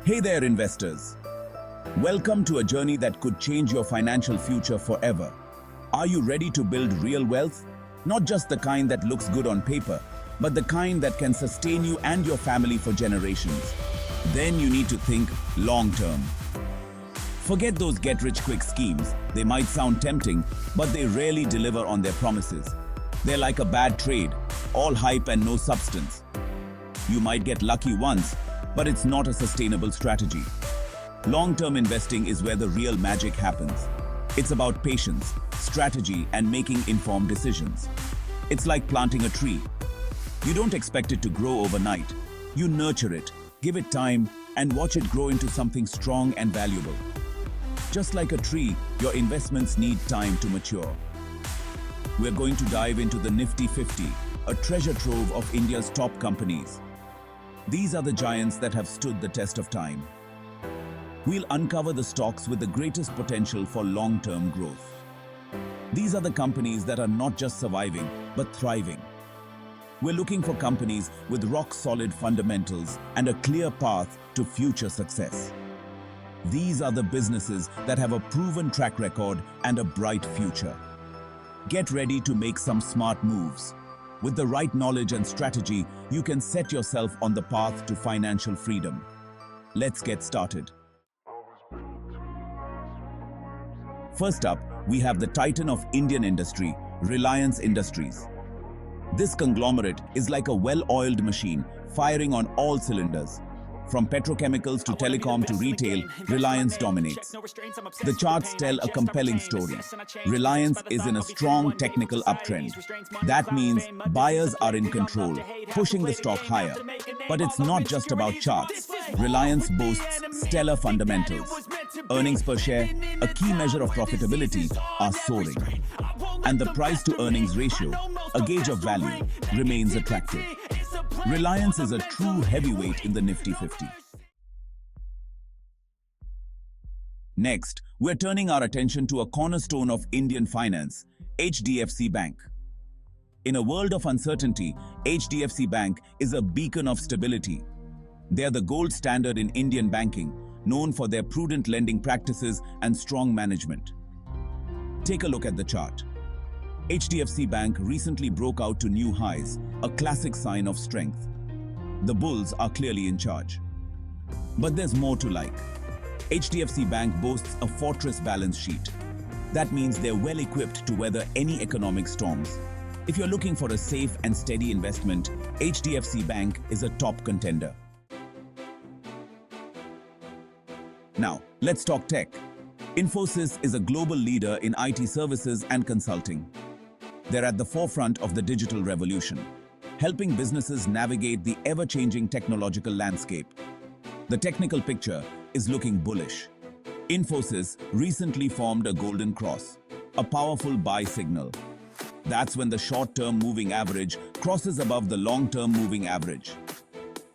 Hey there, investors. Welcome to a journey that could change your financial future forever. Are you ready to build real wealth? Not just the kind that looks good on paper, but the kind that can sustain you and your family for generations. Then you need to think long-term. Forget those get-rich-quick schemes. They might sound tempting, but they rarely deliver on their promises. They're like a bad trade, all hype and no substance. You might get lucky once, but it's not a sustainable strategy. Long-term investing is where the real magic happens. It's about patience, strategy, and making informed decisions. It's like planting a tree. You don't expect it to grow overnight. You nurture it, give it time, and watch it grow into something strong and valuable. Just like a tree, your investments need time to mature. We're going to dive into the Nifty 50, a treasure trove of India's top companies. These are the giants that have stood the test of time. We'll uncover the stocks with the greatest potential for long-term growth. These are the companies that are not just surviving, but thriving. We're looking for companies with rock-solid fundamentals and a clear path to future success. These are the businesses that have a proven track record and a bright future. Get ready to make some smart moves. With the right knowledge and strategy, you can set yourself on the path to financial freedom. Let's get started. First up, we have the titan of Indian industry, Reliance Industries. This conglomerate is like a well-oiled machine, firing on all cylinders. From petrochemicals to telecom to retail, Reliance dominates. The charts tell a compelling story. Reliance is in a strong technical uptrend. That means buyers are in control, pushing the stock higher. But it's not just about charts. Reliance boasts stellar fundamentals. Earnings per share, a key measure of profitability, are soaring. And the price-to-earnings ratio, a gauge of value, remains attractive. Reliance is a true heavyweight in the Nifty 50. Next, we're turning our attention to a cornerstone of Indian finance, HDFC Bank. In a world of uncertainty, HDFC Bank is a beacon of stability. They are the gold standard in Indian banking, known for their prudent lending practices and strong management. Take a look at the chart. HDFC Bank recently broke out to new highs, a classic sign of strength. The bulls are clearly in charge. But there's more to like. HDFC Bank boasts a fortress balance sheet. That means they're well equipped to weather any economic storms. If you're looking for a safe and steady investment, HDFC Bank is a top contender. Now, let's talk tech. Infosys is a global leader in IT services and consulting. They're at the forefront of the digital revolution, helping businesses navigate the ever-changing technological landscape. The technical picture is looking bullish. Infosys recently formed a golden cross, a powerful buy signal. That's when the short-term moving average crosses above the long-term moving average.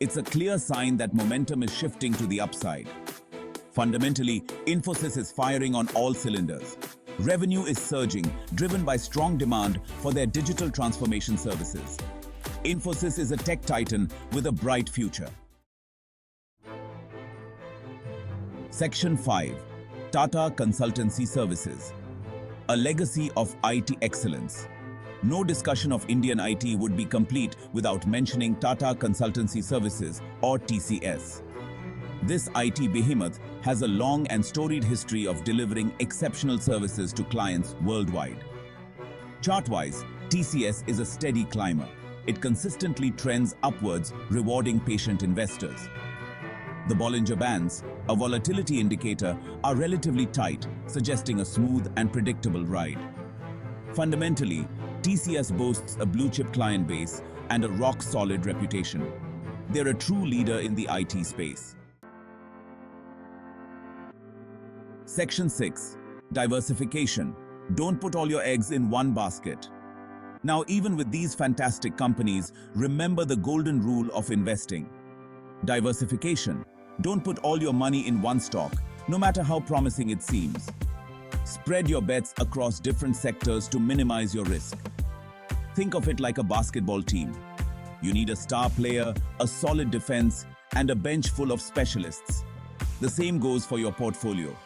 It's a clear sign that momentum is shifting to the upside. Fundamentally, Infosys is firing on all cylinders. Revenue is surging, driven by strong demand for their digital transformation services. Infosys is a tech titan with a bright future. Section 5. Tata Consultancy Services. A legacy of IT excellence. No discussion of Indian IT would be complete without mentioning Tata Consultancy Services, or TCS. This IT behemoth has a long and storied history of delivering exceptional services to clients worldwide. Chart-wise, TCS is a steady climber. It consistently trends upwards, rewarding patient investors. The Bollinger Bands, a volatility indicator, are relatively tight, suggesting a smooth and predictable ride. Fundamentally, TCS boasts a blue-chip client base and a rock-solid reputation. They're a true leader in the IT space. Section 6. Diversification. Don't put all your eggs in one basket. Now, even with these fantastic companies, remember the golden rule of investing. Diversification. Don't put all your money in one stock, no matter how promising it seems. Spread your bets across different sectors to minimize your risk. Think of it like a basketball team. You need a star player, a solid defense, and a bench full of specialists. The same goes for your portfolio.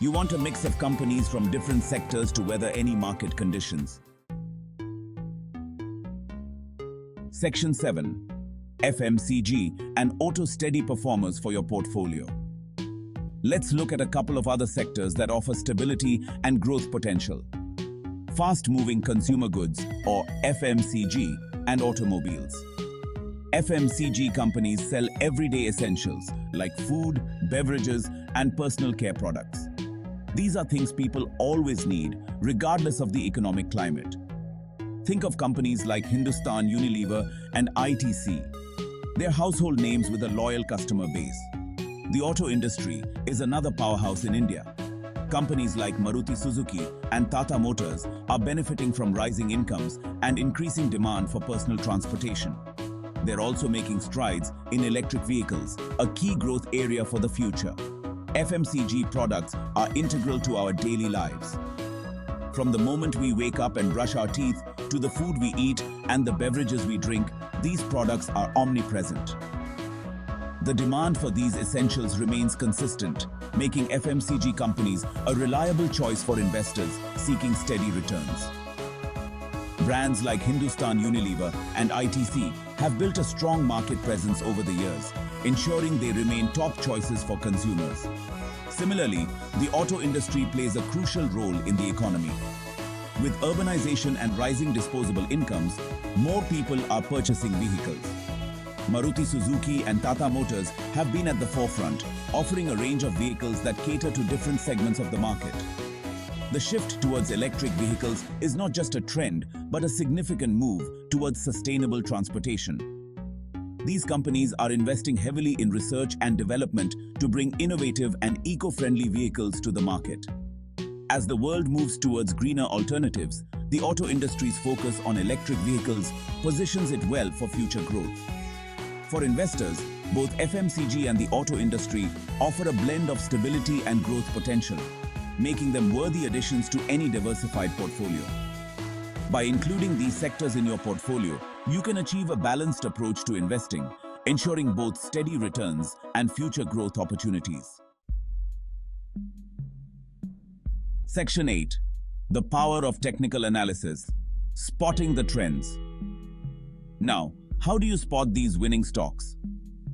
You want a mix of companies from different sectors to weather any market conditions. Section 7. FMCG and auto steady performers for your portfolio. Let's look at a couple of other sectors that offer stability and growth potential. Fast-moving consumer goods, or FMCG, and automobiles. FMCG companies sell everyday essentials like food, beverages, and personal care products. These are things people always need, regardless of the economic climate. Think of companies like Hindustan Unilever and ITC. They're household names with a loyal customer base. The auto industry is another powerhouse in India. Companies like Maruti Suzuki and Tata Motors are benefiting from rising incomes and increasing demand for personal transportation. They're also making strides in electric vehicles, a key growth area for the future. FMCG products are integral to our daily lives. From the moment we wake up and brush our teeth to the food we eat and the beverages we drink, these products are omnipresent. The demand for these essentials remains consistent, making FMCG companies a reliable choice for investors seeking steady returns. Brands like Hindustan Unilever and ITC have built a strong market presence over the years, ensuring they remain top choices for consumers. Similarly, the auto industry plays a crucial role in the economy. With urbanization and rising disposable incomes, more people are purchasing vehicles. Maruti Suzuki and Tata Motors have been at the forefront, offering a range of vehicles that cater to different segments of the market. The shift towards electric vehicles is not just a trend, but a significant move towards sustainable transportation. These companies are investing heavily in research and development to bring innovative and eco-friendly vehicles to the market. As the world moves towards greener alternatives, the auto industry's focus on electric vehicles positions it well for future growth. For investors, both FMCG and the auto industry offer a blend of stability and growth potential, making them worthy additions to any diversified portfolio. By including these sectors in your portfolio, you can achieve a balanced approach to investing, ensuring both steady returns and future growth opportunities. Section 8. The power of technical analysis. Spotting the trends. Now, how do you spot these winning stocks?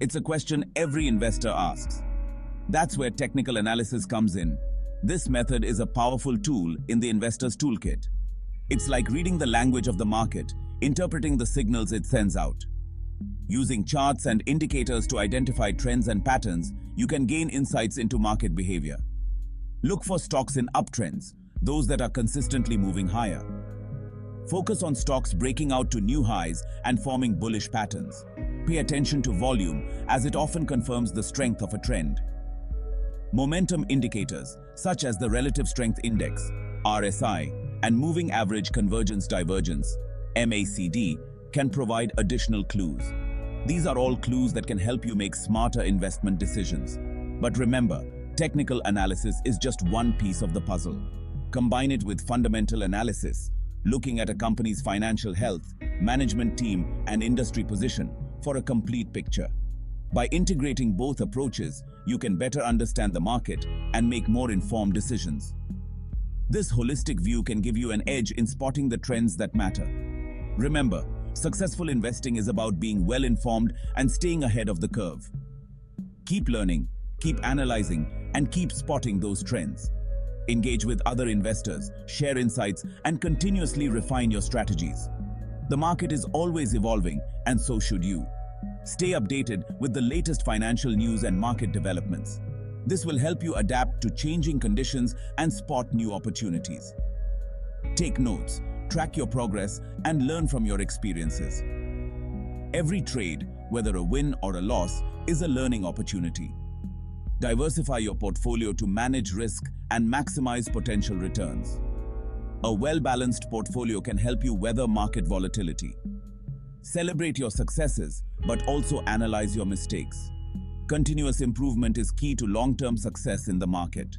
It's a question every investor asks. That's where technical analysis comes in. This method is a powerful tool in the investor's toolkit. It's like reading the language of the market, interpreting the signals it sends out. Using charts and indicators to identify trends and patterns, you can gain insights into market behavior. Look for stocks in uptrends, those that are consistently moving higher. Focus on stocks breaking out to new highs and forming bullish patterns. Pay attention to volume, as it often confirms the strength of a trend. Momentum indicators, such as the Relative Strength Index, RSI, and Moving Average Convergence Divergence, MACD, can provide additional clues. These are all clues that can help you make smarter investment decisions. But remember, technical analysis is just one piece of the puzzle. Combine it with fundamental analysis, looking at a company's financial health, management team, and industry position for a complete picture. By integrating both approaches, you can better understand the market and make more informed decisions. This holistic view can give you an edge in spotting the trends that matter. Remember, successful investing is about being well-informed and staying ahead of the curve. Keep learning, keep analyzing, and keep spotting those trends. Engage with other investors, share insights, and continuously refine your strategies. The market is always evolving, and so should you. Stay updated with the latest financial news and market developments. This will help you adapt to changing conditions and spot new opportunities. Take notes, track your progress, and learn from your experiences. Every trade, whether a win or a loss, is a learning opportunity. Diversify your portfolio to manage risk and maximize potential returns. A well-balanced portfolio can help you weather market volatility. Celebrate your successes, but also analyze your mistakes. Continuous improvement is key to long-term success in the market.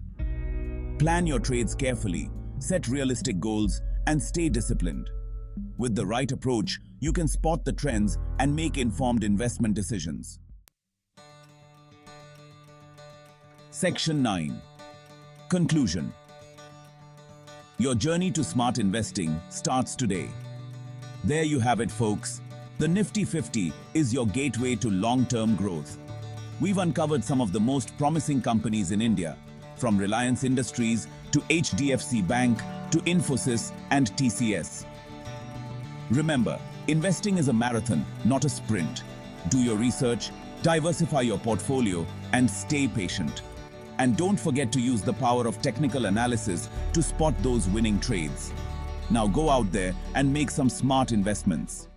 Plan your trades carefully, set realistic goals, and stay disciplined. With the right approach, you can spot the trends and make informed investment decisions. Section 9. Conclusion. Your journey to smart investing starts today. There you have it, folks. The Nifty 50 is your gateway to long-term growth. We've uncovered some of the most promising companies in India, from Reliance Industries to HDFC Bank to Infosys and TCS. Remember, investing is a marathon, not a sprint. Do your research, diversify your portfolio, and stay patient. And don't forget to use the power of technical analysis to spot those winning trades. Now go out there and make some smart investments.